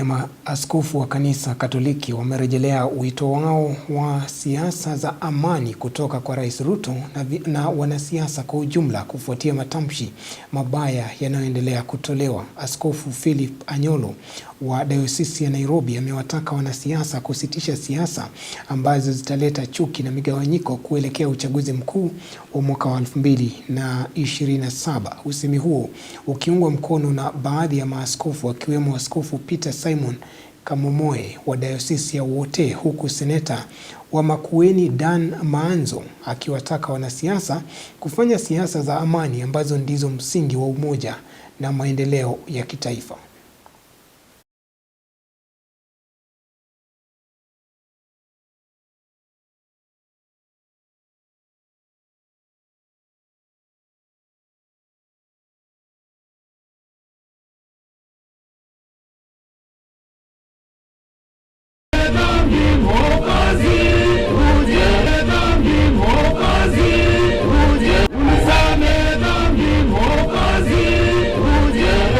ya maaskofu wa kanisa Katoliki wamerejelea wito wao wa siasa za amani kutoka kwa Rais Ruto na wanasiasa kwa ujumla kufuatia matamshi mabaya yanayoendelea kutolewa. Askofu Philip Anyolo wa Dayosisi ya Nairobi amewataka wanasiasa kusitisha siasa ambazo zitaleta chuki na migawanyiko kuelekea uchaguzi mkuu wa mwaka wa 2027. Usemi huo ukiungwa mkono na baadhi ya maaskofu akiwemo Askofu Peter Simon Kamomoe wa Dayosisi ya Wote, huku Seneta wa Makueni Dan Maanzo akiwataka wanasiasa kufanya siasa za amani ambazo ndizo msingi wa umoja na maendeleo ya kitaifa.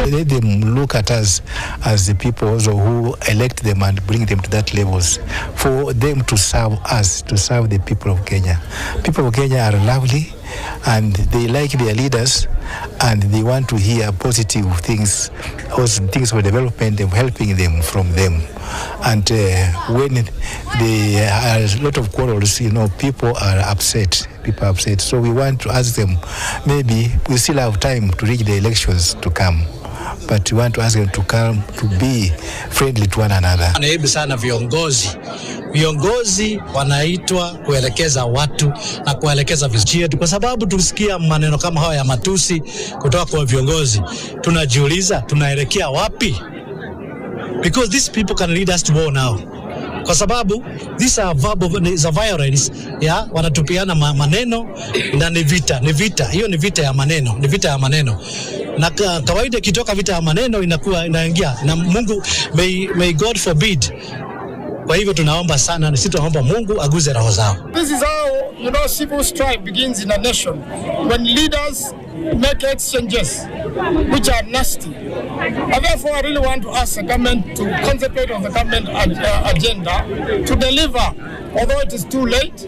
Let them look at us as the people also who elect them and bring them to that levels, for them to serve us, to serve the people of Kenya. People of Kenya are lovely and they like their leaders and they want to hear positive things, also things for development and helping them from them. And when there are a lot of quarrels, people are upset. People are upset. So we want to ask them, maybe we still have time to reach the elections to come, but we want to ask them to come to be friendly to one another. Naibu sana viongozi wanaitwa kuelekeza watu na kuelekeza vijiji yetu, kwa sababu tusikia maneno kama haya ya matusi kutoka kwa viongozi, tunajiuliza tunaelekea wapi? Because these people can lead us to war now. Kwa sababu these are violence, wanatupiana maneno na ni vita. Hiyo ni vita ya maneno, na kawaida kitoka vita ya maneno inaingia na Mungu, may God forbid. Kwa hivyo tunaomba sana, na sisi tunaomba Mungu aguze roho zao. This is how civil strife begins in a nation, when leaders make exchanges which are nasty. And therefore I really want to ask the government to concentrate on the government agenda to deliver, although it is too late.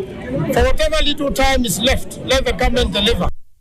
For whatever little time is left, let the government deliver.